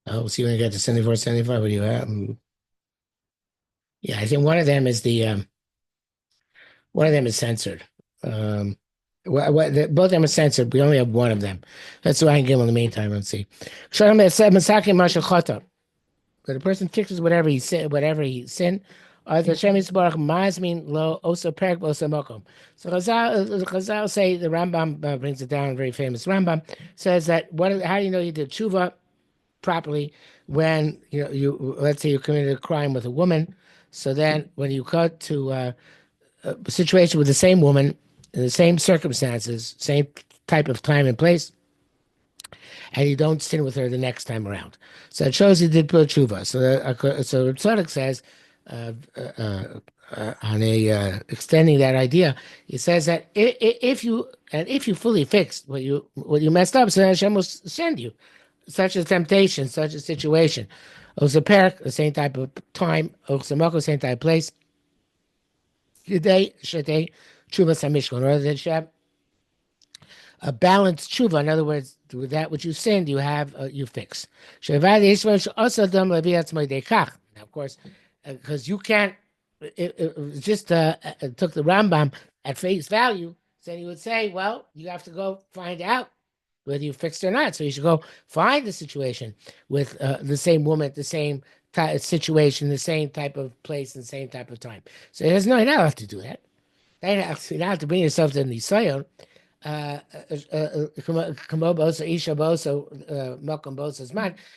Oh, see when you get to 74, 75, what do you have? Yeah, I think one of them is one of them is censored. Um, both of them are censored. We only have one of them. That's why I can give them in the meantime. Let's see. Shalom said, "Masaki Masha Chata." But a person fixes whatever he sinned. The Hashem Yisbarach Mazmin Lo Osa Perek Osa Mokom. So Chazal say the Rambam brings it down. Very famous Rambam says that how do you know you did tshuva properly when you let's say you committed a crime with a woman. So then when you cut to a situation with the same woman in the same circumstances, same type of time and place, and you don't sin with her the next time around. So it shows you did put tshuva. So Tzadok says, uh, uh, on a extending that idea, he says that if you fully fixed what you messed up, so Hashem will send you such a temptation, such a situation. Osaperik, the same type of time. Osamoko, same type of place. Today, Shetei, Tshuva Samishkon, rather than Shem, a balanced tshuva. In other words, with that which you sinned, you fix. Now, of course, because you can't. It just took the Rambam at face value. Then you would say, well, you have to go find out whether you fixed or not. So you should go find the situation with the same woman, the same situation, the same type of place, and the same type of time. So there's no, you don't have to do that. You don't have to bring yourself to the Nisayon.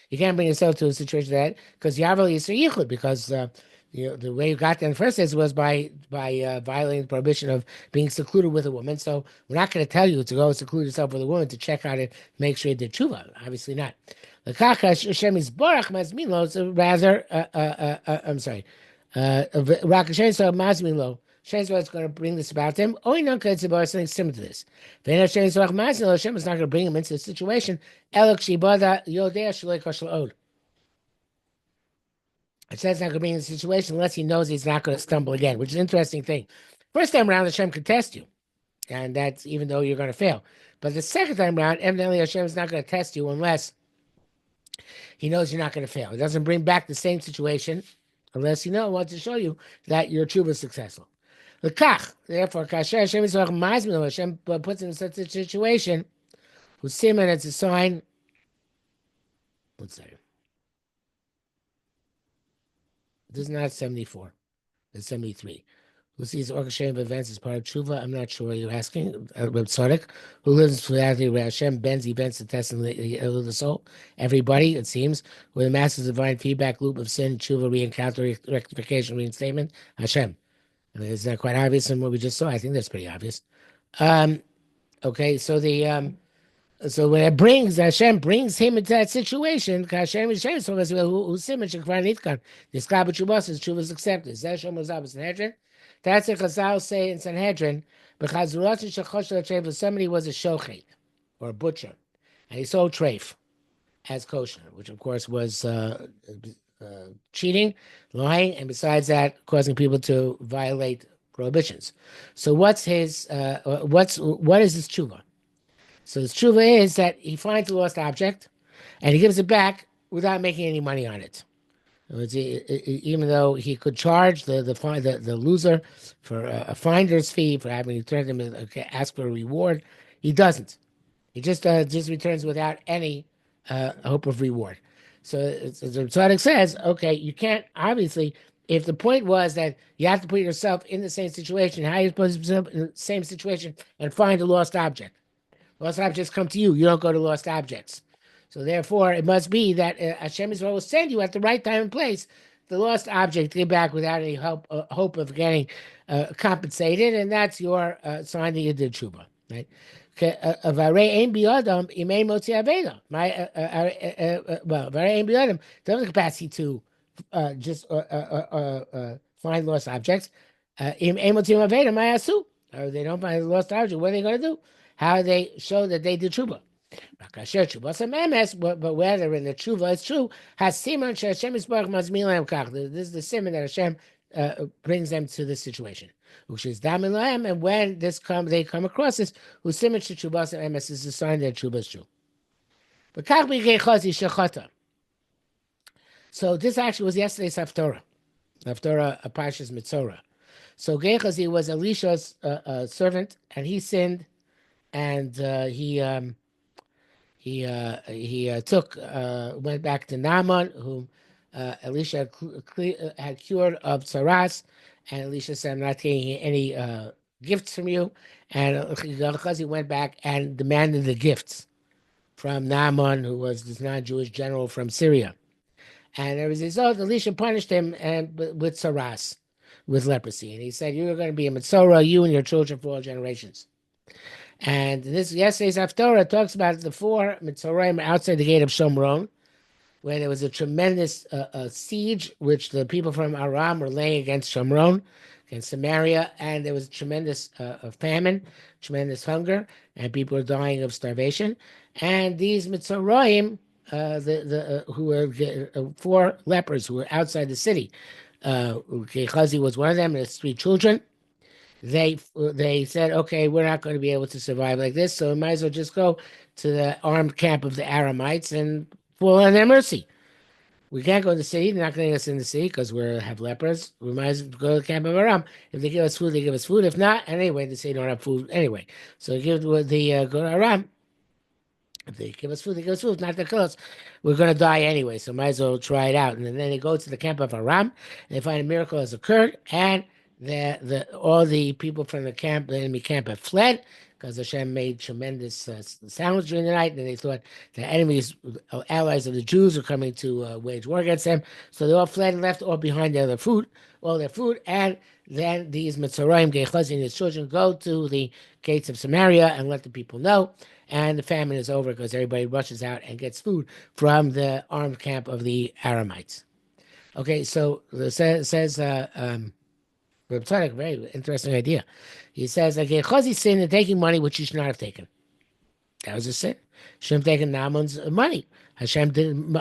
You can't bring yourself to a situation that because Yavel Yisrael Yichud, because the way you got there in the first place was by violating the prohibition of being secluded with a woman. So we're not going to tell you to go seclude yourself with a woman to check out it, make sure you did tshuva. Obviously not. Rather, I'm sorry. Rakashen so Mazmilo. Shem's what's going to bring this about him. Oh, no, because it's something similar to this. Hashem is not going to bring him into the situation. It says not going to bring him in the situation unless he knows he's not going to stumble again, which is an interesting thing. First time around, Hashem could test you, and that's even though you're going to fail. But the second time around, evidently Hashem is not going to test you unless he knows you're not going to fail. He doesn't bring back the same situation unless he wants to show you that your tshuva is successful. Therefore, Kasher Hashem is Hashem puts him in such a situation, whose simon it's a sign. Let's say this is not 74, it's 73. Who sees orchestration of events as part of tshuva? I'm not sure. You're asking about Tzadok, who lives without the Hashem bends events to test the soul. Everybody, it seems, with a massive divine feedback loop of sin, tshuva, re-encounter, rectification, reinstatement. Hashem. I mean, is that quite obvious in what we just saw? I think that's pretty obvious. Okay, so so when Hashem brings him into that situation, Hashem is Hashem, so who's Simon Shekvar Nitkan. This God B'Chubas is Chubas accepted. Hashem was up in Sanhedrin. That's what Chazal say in Sanhedrin. Because somebody was a shochet or a butcher, and he sold treif as kosher, which of course was cheating, lying, and besides that, causing people to violate prohibitions. So what is his tshuva? So his tshuva is that he finds a lost object, and he gives it back without making any money on it. Even though he could charge the loser for a finder's fee for having returned him and ask for a reward, he doesn't. He just returns without any hope of reward. So Tzadok says, okay, you can't, obviously, if the point was that you have to put yourself in the same situation, how are you supposed to put yourself in the same situation and find a lost object? Lost objects come to you. You don't go to lost objects. So therefore, it must be that Hashem Yisrael will send you at the right time and place the lost object to get back without any hope of getting compensated, and that's your sign that you did tshuva, right? Varei ein biyadam imei motzi aveda. Well, varei ein biyadam don't have the capacity to just find lost objects. Imei motzi aveda mayasu. They don't find a lost object. What are they going to do? How do they show that they did tshuva? But whether in the tshuva it's true, has siman Hashem Yisbarach mazmilam kach. This is the siman that Hashem brings them to this situation. And when they come across this, who siman shechubas emes is a sign that tshuva is true. But kach b'gei chazi shechata. So this actually was yesterday's Haftorah. Haftorah Parshas Mitzorah. So Gehazi was Elisha's servant, and he sinned, and he took went back to Naaman, whom Elisha had cured of tsaras, and Elisha said, "I'm not taking any gifts from you." And Gehazi went back and demanded the gifts from Naaman, who was this non-Jewish general from Syria. And as a result, Elisha punished him and with tsaras, with leprosy. And he said, "You are going to be a Metzorah, you and your children for all generations." And this yesterday's Haftorah talks about the four Mitzoraim outside the gate of Shomron, where there was a tremendous siege, which the people from Aram were laying against Shomron, against Samaria, and there was tremendous famine, tremendous hunger, and people were dying of starvation. And these Mitzoraim, who were four lepers who were outside the city, Gehazi was one of them, and his three children. They said, okay, we're not going to be able to survive like this, so we might as well just go to the armed camp of the Aramites and fall on their mercy. We can't go to the city. They're not going to get us in the city because we have lepers. We might as well go to the camp of Aram. If they give us food, they give us food. If not, anyway, they say they don't have food anyway. So give the go to Aram. If they give us food, they give us food. If not, they kill us. We're going to die anyway, so might as well try it out. And then they go to the camp of Aram, and they find a miracle has occurred, and all the people from the enemy camp, have fled because Hashem made tremendous sounds during the night, and they thought the enemies, allies of the Jews, were coming to wage war against them. So they all fled and left all behind all their food, and then these Mitzrayim, Gehazi and his children, go to the gates of Samaria and let the people know, and the famine is over because everybody rushes out and gets food from the armed camp of the Aramites. Okay, so it says Reb Tzadok, very interesting idea. He says, like, Gehazi sinned in taking money which he should not have taken. That was a sin. Shouldn't have taken Naaman's money. Elisha didn't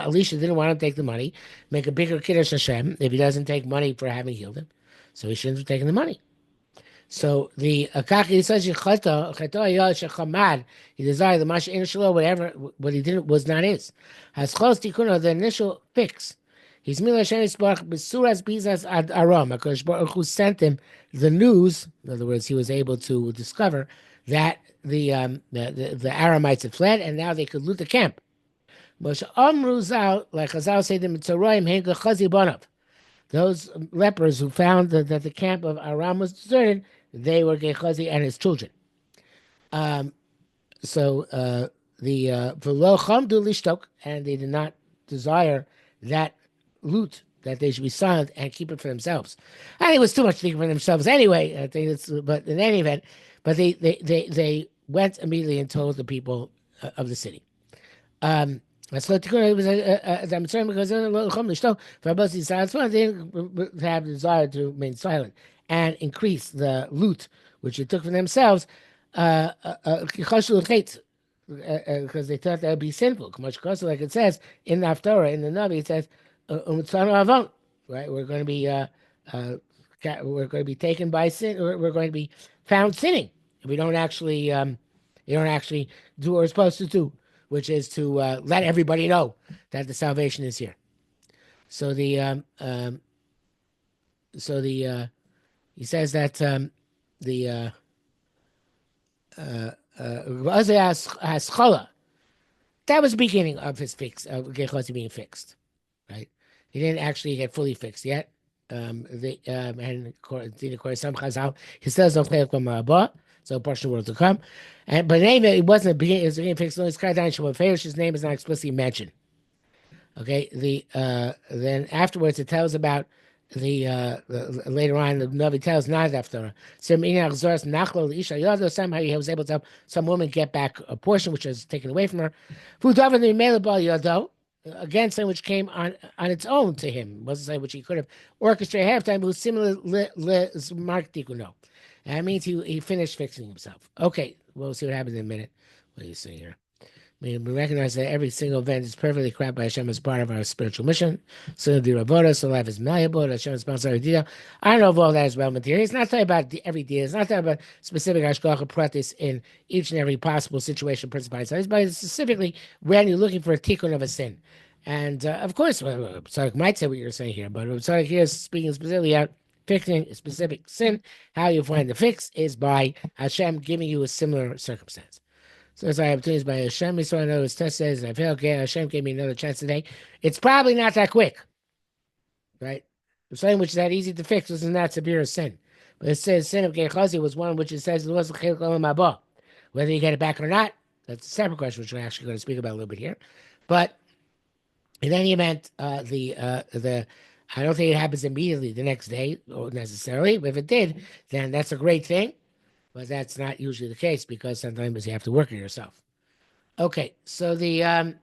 want him to take the money, make a bigger kiddush Hashem if he doesn't take money for having healed him. So he shouldn't have taken the money. So the Akaki says he desired the Masha Inishalo, whatever what he did was not his. Has close tikkuno, the initial fix. He's Mila Hashem Yisbarach B'suras Bizas Ad Aram. HaKadosh Baruch Hu sent him the news. In other words, he was able to discover that the Aramites had fled, and now they could loot the camp. Moshe Amru Zal, like Chazal say, the Mitzrayim Hein Gechazi Bonav. Those lepers who found that the camp of Aram was deserted, they were Gehazi and his children. The V'lo Chamdu Lishtok, and they did not desire that loot, that they should be silent and keep it for themselves. I think it was too much to think for themselves anyway. I think but in any event, but they went immediately and told the people of the city. That's what it was. I'm sorry because they didn't have the desire to remain silent and increase the loot which they took for themselves, because they thought that would be sinful. Like it says in the Haftorah, in the Navi, it says, right? We're going to be taken by sin, or we're going to be found sinning if we don't actually, do what we're supposed to do, which is to let everybody know that the salvation is here. So he says that that was the beginning of his fix, of Gehazi being fixed, right? He didn't actually get fully fixed yet. And according to some Chazal, he still doesn't play from Abba, so partial world to come. But anyway, it wasn't a beginning. It was a beginning fixed. Only Skydan Shemot, his name is not explicitly mentioned. Okay. Then afterwards it tells about the later on the Navi tells not after somehow he was able to help some woman get back a portion which was taken away from her. Again, something which came on its own to him, wasn't something which he could have orchestrated ahead of time. It was similar to Mark Tikuno. That means he finished fixing himself. Okay, we'll see what happens in a minute. What do you see here? We recognize that every single event is perfectly crafted by Hashem as part of our spiritual mission. So the Ravoda, so life is malleable. Hashem is sponsored detail. I don't know if all that is relevant here. It's not talking about every detail. It's not talking about specific hashgacha pratis in each and every possible situation, principle, but specifically when you're looking for a tikkun of a sin. And of course, Tzadok might say what you're saying here, but Tzadok here is speaking specifically out fixing a specific sin. How you find the fix is by Hashem giving you a similar circumstance. So as I have opportunities by Hashem, so I know his test says, I feel okay, Hashem gave me another chance today. It's probably not that quick, right? Something which is that easy to fix isn't that severe a sin. But it says sin of Gechazi was one which it says it was whether you get it back or not, that's a separate question, which we're actually going to speak about a little bit here. But in any event, the I don't think it happens immediately the next day or necessarily. But if it did, then that's a great thing. But that's not usually the case because sometimes you have to work it yourself. Okay, so the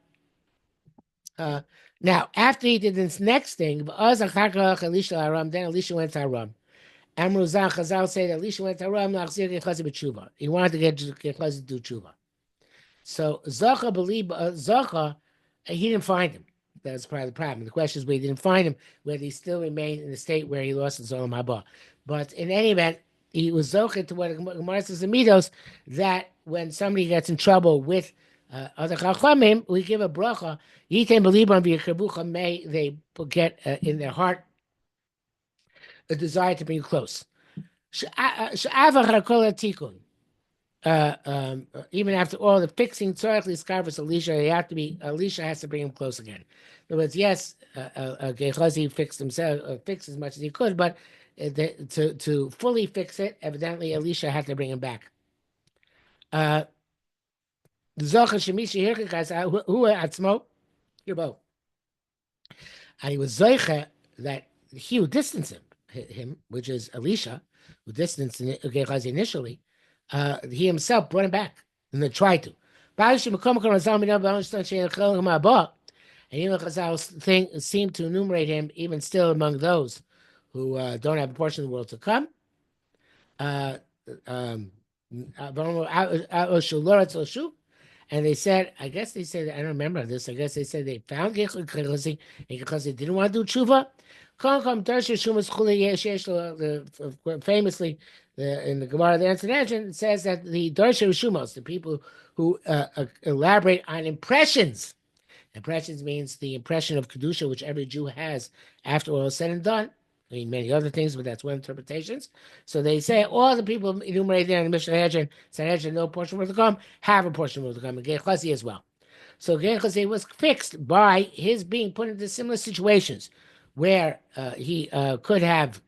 now after he did this next thing, then Elisha went to Aram. Amruzah Chazal say that Elisha went to Aram. He wanted to get Gechazi to do tshuva. So Zacha believed Zacha, he didn't find him. That's part of the problem. The question is, we didn't find him, whether he still remained in the state where he lost his Olam Haba. But in any event, he was Zocha to what Gemara says in Midos, that when somebody gets in trouble with other Chachamim, we give a bracha. Yitem b'libam v'yikabucha, may they get in their heart a desire to bring you close. Even after all the fixing, Elisha has to bring him close again. In other words, yes, Gehazi fixed himself, fixed as much as he could, but to fully fix it, evidently Elisha had to bring him back. The Zocha Shemishi Hirkikas, who Atzmo, Yirbo. And he was Zoicha that he would distance him, which is Elisha, who distanced Gehazi initially. He himself brought him back and they tried to. And even Chazal thing seemed to enumerate him even still among those who don't have a portion of the world to come. And they said, I guess they said, I don't remember this. I guess they said they found Gechazi because they didn't want to do tshuva. Famously, in the Gemara, the answer it says that the Darsha Shumos, the people who elaborate on impressions. Impressions means the impression of Kedusha, which every Jew has after all is said and done. I mean, many other things, but that's one interpretations. So they say all the people enumerated there in the Mishnah Sanhedrin, no portion worth to come, have a portion worth to come, and Gechazi as well. So Gechazi was fixed by his being put into similar situations where he could have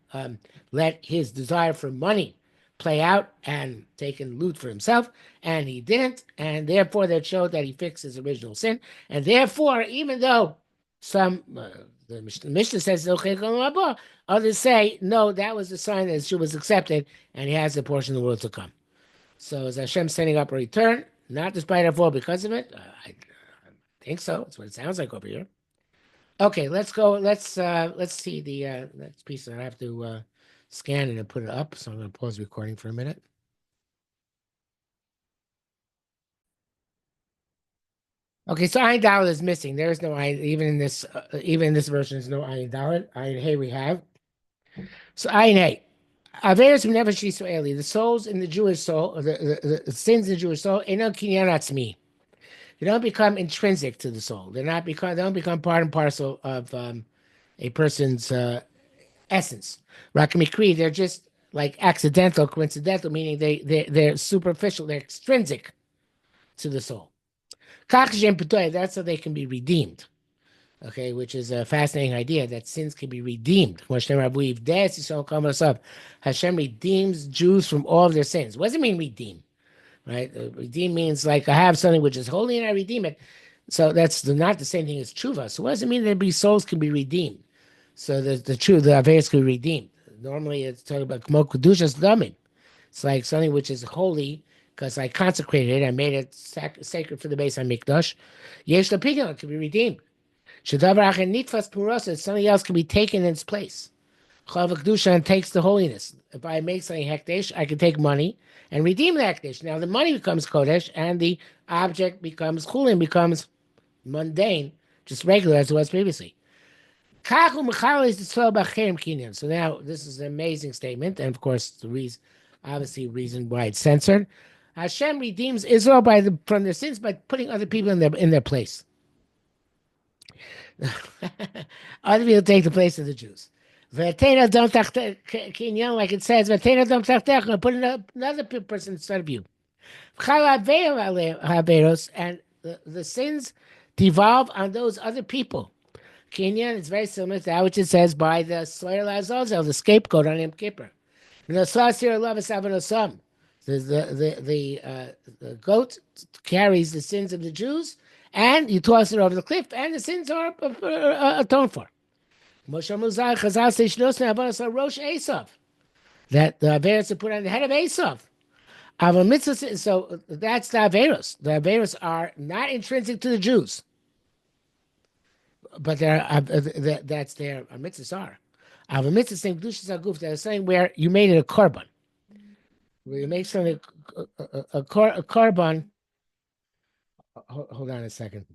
let his desire for money play out and taken loot for himself, and he didn't, and therefore that showed that he fixed his original sin, and therefore, even though some the Mishnah says others say no, that was the sign that his Jew was accepted, and he has a portion of the world to come. So is Hashem setting up a return? Not despite our fall because of it? I think so. That's what it sounds like over here. Okay, let's go. Let's see the next piece. I have to scan it and put it up. So I'm going to pause the recording for a minute. Okay, so Ayin Dalet is missing. There is no Ayin, even in this version. There's no Ayin Dalet. Ayin Hey we have. So Ayin Hey, Averis Nefesh Yisraeli, the souls in the Jewish soul, the sins in the Jewish soul, Eino Kinyan Atzmi. They don't become intrinsic to the soul. They don't become part and parcel of a person's essence. Rakamikri, they're just like accidental, coincidental, meaning they're superficial, they're extrinsic to the soul. That's how they can be redeemed. Okay, which is a fascinating idea that sins can be redeemed. Hashem redeems Jews from all of their sins. What does it mean redeem? Right? Redeem means like I have something which is holy and I redeem it. So that's not the same thing as tshuva. So what does it mean that souls can be redeemed? So the Averis can be redeemed. Normally it's talking about Kmo Kedushas Damim. It's like something which is holy because I consecrated it, I made it sacred for the Beis HaMikdash. Yesh Lapidyon, it can be redeemed. Shadavar Achen Nitfas Purosas, something else can be taken in its place. Chalav Kedusha takes the holiness. If I make something Hekdesh, I can take money and redeem the Hekdesh. Now the money becomes Kodesh and the object becomes Chulin, becomes mundane, just regular as it was previously. So now this is an amazing statement, and of course the reason why it's censored. Hashem redeems Israel from their sins by putting other people in their place. Other people take the place of the Jews. V'atena dom tachtech, kinyan, like it says, v'atena dom tachtech, and put another person instead of you. V'chal haveros, and the sins devolve on those other people. Kinyan is very similar to that which it says by the Soyer Lazazel, the scapegoat on Yom Kippur. And the Slasir love is Avanosam. The goat carries the sins of the Jews, and you toss it over the cliff, and the sins are atoned for. Moshe Muzar Chazal says Shnosna Avanos Rosh Esav, that the Averos are put on the head of Esav. So that's the Averos. The Averos are not intrinsic to the Jews, but that's their mitzvahs are. Ava mitzvahs saying Kedushas Aguf, they're saying where you made it a korban. Where you make something a korban. Hold on a second.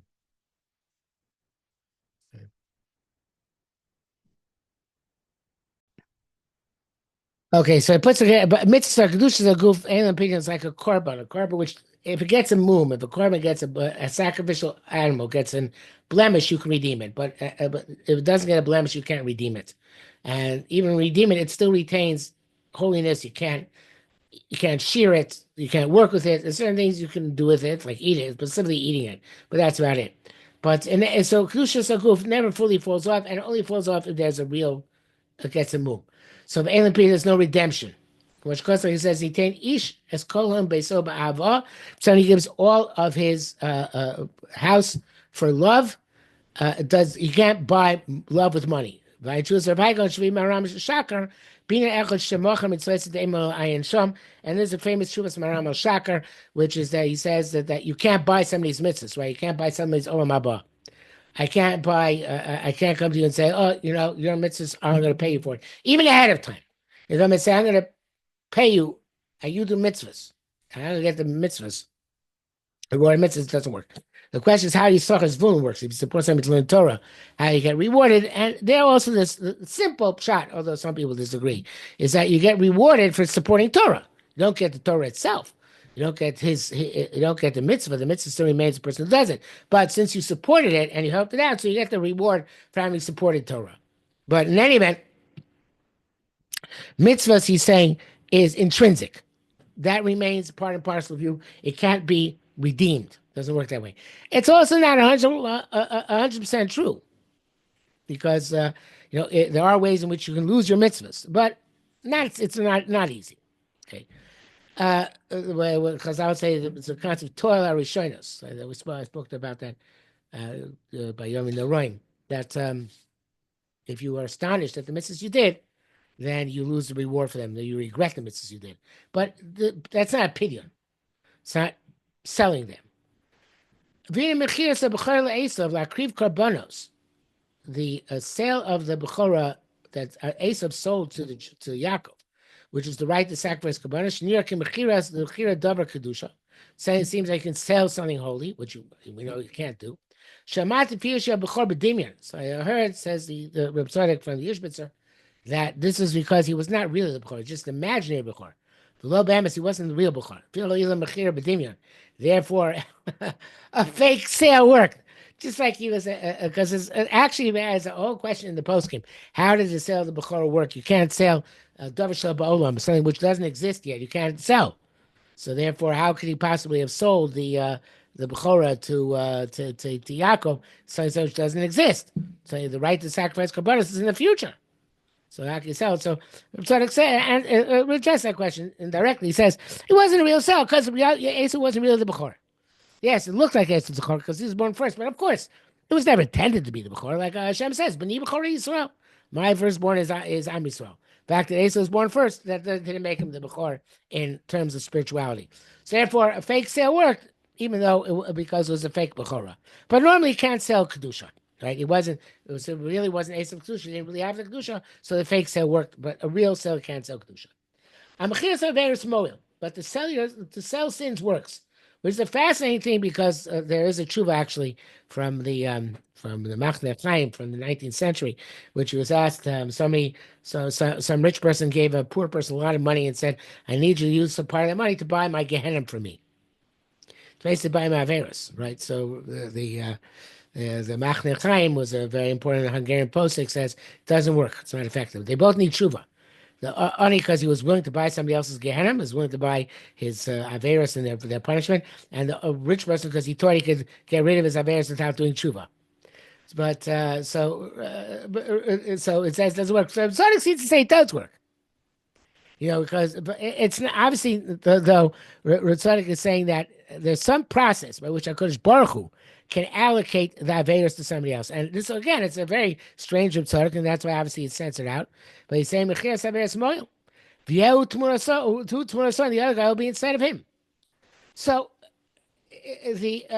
Okay, so it puts together, but mitzvah kedusha guf and opinion is like a korban which if it gets a mum, if a korban gets a sacrificial animal gets a blemish, you can redeem it. But if it doesn't get a blemish, you can't redeem it. And even redeem it, it still retains holiness. You can't shear it, you can't work with it. There's certain things you can do with it, like eat it, specifically eating it. But that's about it. And so kedusha guf never fully falls off, and it only falls off if there's a real it gets a move. So the Elam there's no redemption. Which cause he says hetain ish as kolham beso ba'ava. So he gives all of his house for love. Does you can't buy love with money. And there's a famous Shuvas Maram al Shakar, which is that he says that you can't buy somebody's mitzvahs, right? You can't buy somebody's olam haba. I can't buy. I can't come to you and say, "Oh, your mitzvahs I'm going to pay you for it," even ahead of time. If I'm going to say, "I'm going to pay you," and you do mitzvahs, and I'm going to get the mitzvahs. The word mitzvahs doesn't work. The question is how you saw his zvulun works. If you support somebody to learn Torah, how you get rewarded. And there also this simple shot, although some people disagree, is that you get rewarded for supporting Torah. You don't get the Torah itself. You don't get you don't get the mitzvah. The mitzvah still remains the person who does it. But since you supported it and you helped it out, so you get the reward for having supported Torah. But in any event, mitzvahs, he's saying, is intrinsic. That remains part and parcel of you. It can't be redeemed. Doesn't work that way. It's also not 100% true because there are ways in which you can lose your mitzvahs, but it's not easy. Okay, because I would say it's a concept of toil arishonos. I spoke about that by Yomi Leroyim. That if you are astonished at the mitzvahs you did, then you lose the reward for them. Then you regret the mitzvahs you did. But that's not opinion. It's not selling them. The sale of the Bechorah that Esav sold to Yaakov, which is the right to sacrifice karbanos. The Mechira Davar Kedusha. Saying it seems like you can sell something holy, which we know you can't do. Shamat Piyusha Bechor B'Dimyan. So I heard, says the Reb Tzadok from the Yishbitzer, that this is because he was not really the Bechor, just imaginary Bechor. The low Bamis, he wasn't the real Bechor. Therefore, a fake sale worked. Just like he was, because it's actually there's a whole question in the postgame. How does the sale of the Bechorah work? You can't sell Davar Shel Ba'olam, something which doesn't exist yet. You can't sell. So therefore, how could he possibly have sold the Bechorah to Yaakov, something which doesn't exist? So the right to sacrifice Karbanos is in the future. So how can you sell it? So Tzadok said, and rejects that question indirectly. He says, it wasn't a real sale because Esau wasn't really the Bechor. Yes, it looked like Esau's Bechor because he was born first, but of course, it was never intended to be the Bechor. Like Hashem says, B'ni Bechor Yisrael. My firstborn is Am Yisrael. The fact that Esau was born first, that didn't make him the Bechor in terms of spirituality. So therefore, a fake sale worked, even though because it was a fake Bechorah. But normally you can't sell Kedusha. Right? It really wasn't Esau Kedusha. He didn't really have the Kedusha, so the fake sale worked. But a real sale can't sell Kedusha. But to sell sins works, which is a fascinating thing because there is a tshuva actually from the Machne Chaim from the 19th century, which was asked some rich person gave a poor person a lot of money and said, "I need you to use some part of that money to buy my Gehenna for me." It's basically buy my Averis, right? So The Machne Chaim was a very important Hungarian postic, says it doesn't work. It's not effective. They both need tshuva. The Ani, because he was willing to buy somebody else's Gehenna, is willing to buy his Averis and their punishment, and the rich person because he thought he could get rid of his Averis without doing tshuva. But so it says it doesn't work. So Tzadok seems to say it does work. Because it's not, obviously though Tzadok is saying that there's some process by which HaKadosh Baruch Hu can allocate the Averis to somebody else. And this again, it's a very strange Tzadok, and that's why obviously it's censored out. But he's saying Mechias Averis Moil. V'yehu Tmuraso, and the other guy will be inside of him. So it's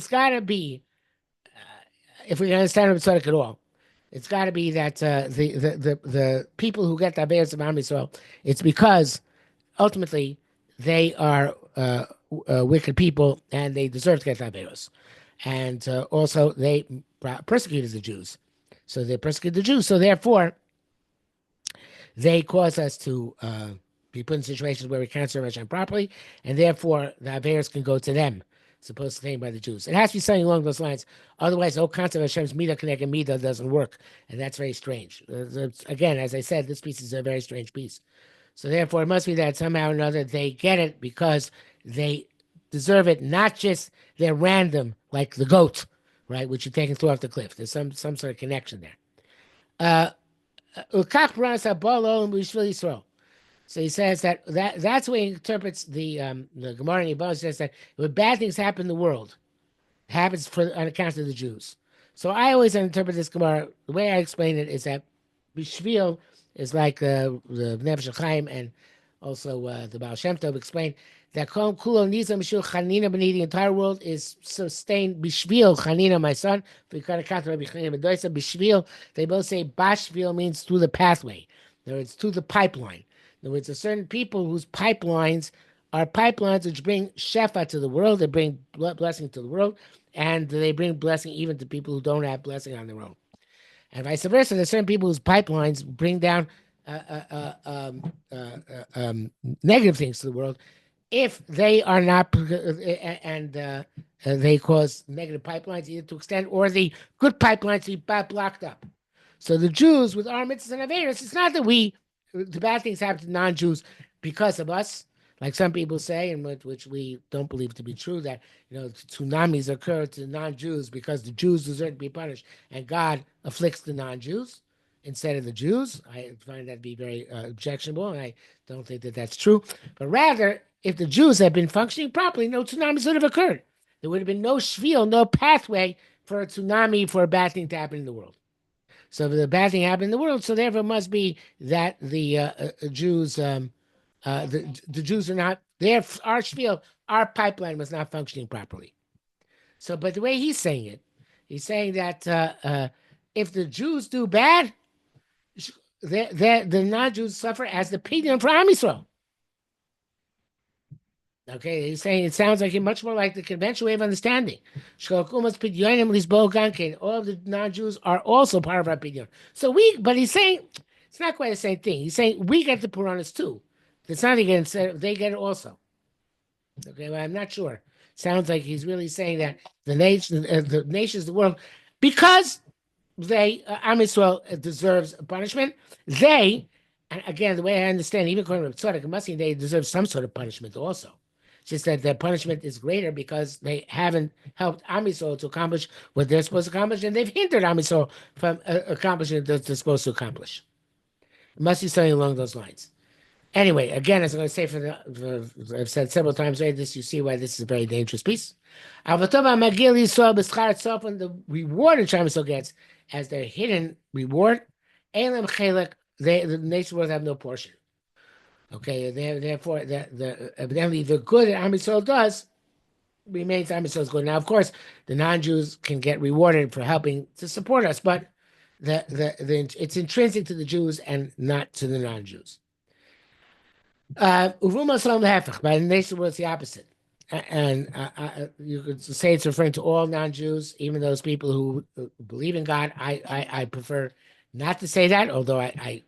got to be, if we can understand Tzadok at all, it's got to be that the people who get the Averis of Am Yisrael, it's because ultimately they are wicked people and they deserve to get the Averis. And also they persecuted the Jews. So they persecuted the Jews. So therefore, they cause us to be put in situations where we can't serve Hashem properly, and therefore the Averis can go to them, supposed to claim by the Jews. It has to be something along those lines. Otherwise, the whole concept of Hashem's Midah Connect and Midah doesn't work, and that's very strange. Again, as I said, this piece is a very strange piece. So therefore, it must be that somehow or another they get it because they deserve it, not just they're random, like the goat, right, which you take and throw off the cliff. There's some sort of connection there. So he says that's the way he interprets the Gemara in Yibam. Says that when bad things happen in the world, it happens on account of the Jews. So I always interpret this Gemara, the way I explain it is that Bishvil is like the Nefesh Chaim and also the Baal Shem Tov explained that Kol Kulo Niza Mishul Chanina B'ni, the entire world is sustained Bishvil Chanina, my son. Bishvil, they both say Bashvil means through the pathway. In other words, through the pipeline. In other words, there's certain people whose pipelines are pipelines which bring Shefa to the world, they bring blessing to the world, and they bring blessing even to people who don't have blessing on their own. And vice versa, there's certain people whose pipelines bring down negative things to the world if they are not, and they cause negative pipelines either to extend or the good pipelines to be blocked up. So the Jews with our mitzvahs and Averis, it's not that the bad things happen to non-Jews because of us, like some people say, and which we don't believe to be true, that tsunamis occur to non-Jews because the Jews deserve to be punished, and God afflicts the non-Jews instead of the Jews. I find that to be very objectionable, and I don't think that that's true. But rather, if the Jews had been functioning properly, no tsunamis would have occurred. There would have been no shvil, no pathway for a tsunami, for a bad thing to happen in the world. So if the bad thing happened in the world, so therefore it must be that the Jews, the Jews are not, our shvil, our pipeline was not functioning properly. So, but the way he's saying it, he's saying that if the Jews do bad, the non-Jews suffer as the pidyon for Am Yisrael. Okay, he's saying it sounds like much more like the conventional way of understanding. All of the non-Jews are also part of our pidyon. But he's saying it's not quite the same thing. He's saying we get the Puranas too. It's not again, they get it also. Okay, well, I'm not sure. Sounds like he's really saying that the nations of the world, because Am Yisrael deserves punishment, and again, the way I understand, even according to Tzadok, it must mean they deserve some sort of punishment also. It's just that their punishment is greater because they haven't helped Am Yisrael to accomplish what they're supposed to accomplish, and they've hindered Am Yisrael from accomplishing what they're supposed to accomplish. It must be something along those lines. Anyway, again, as I'm going to say, I've said several times already, you see why this is a very dangerous piece. And the reward that Am Yisrael gets as their hidden reward, the nation world have no portion. Okay, therefore, evidently the good that Am Yisrael does remains Am Yisrael's good. Now, of course, the non-Jews can get rewarded for helping to support us, but it's intrinsic to the Jews and not to the non-Jews. By the nation world, it's the opposite. And you could say it's referring to all non-Jews, even those people who believe in God. I prefer not to say that, although I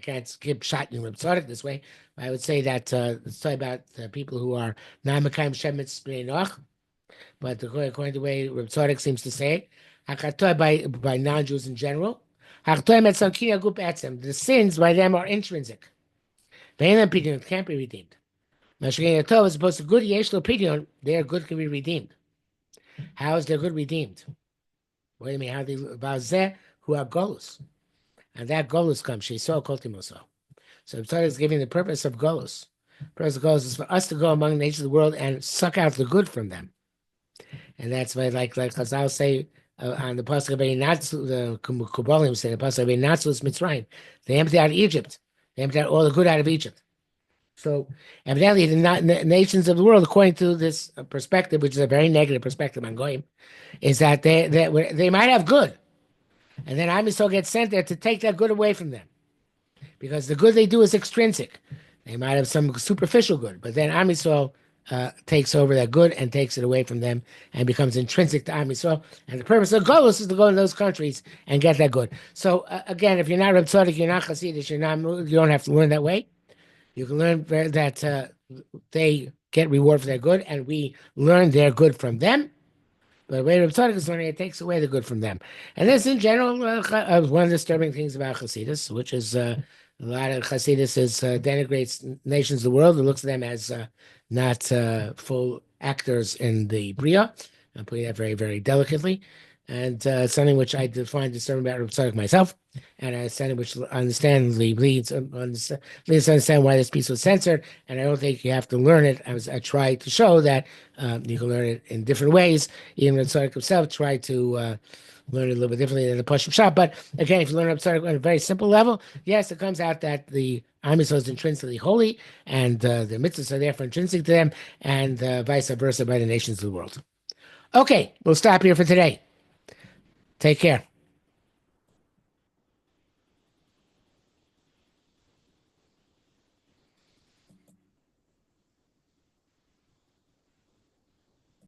can't skip shot in Reb Tzadok this way. I would say that it's talking about people who are non-Mekayim Shem Mitzvah B'nai Noach. but according to the way Reb Tzadok seems to say it, hakatoy by non-Jews in general, hakatoy metzalkin yaguf etzem. The sins by them are intrinsic. Ve'elam pidyon can't be redeemed. Mashgei Tov, as opposed to good yesh lo pidyon, their good can be redeemed. How is their good redeemed? What do you mean? How they bazeh who are golus, and that golus comes. She saw koltimoso. So Tzadok is giving the purpose of golus. The purpose of golus is for us to go among the nations of the world and suck out the good from them. And that's why, like Chazal say on the pasuk of Natsu, the Kubalim say the pasuk of Natsu is Mitzrayim. They emptied out Egypt. They emptied out all the good out of Egypt. So evidently, the nations of the world, according to this perspective, which is a very negative perspective on Goyim, is that they might have good, and then Am Yisrael gets sent there to take that good away from them, because the good they do is extrinsic. They might have some superficial good, but then Am Yisrael takes over that good and takes it away from them and becomes intrinsic to Am Yisrael. And the purpose of Golus is to go in those countries and get that good. So again, if you're not Reb Tzaddik, you're not Hasidic, you don't have to learn that way. You can learn that they get reward for their good, and we learn their good from them. But the way Reb Tzadok is learning, it takes away the good from them. And this, in general, one of the disturbing things about Hasidus, which is a lot of Hasidus denigrates nations of the world. It looks at them as not full actors in the Bria. I'm putting that very, very delicately. And something which I find disturbing about Reb Tzadok myself, and something which understandably leads to understand why this piece was censored. And I don't think you have to learn it. I tried to show that you can learn it in different ways. Even Reb Tzadok himself tried to learn it a little bit differently than the Pashup Shop. But again, if you learn Reb Tzadok on a very simple level, yes, it comes out that the Am Yisrael is intrinsically holy, and the mitzvahs are therefore intrinsic to them, and vice versa by the nations of the world. Okay, we'll stop here for today. Take care.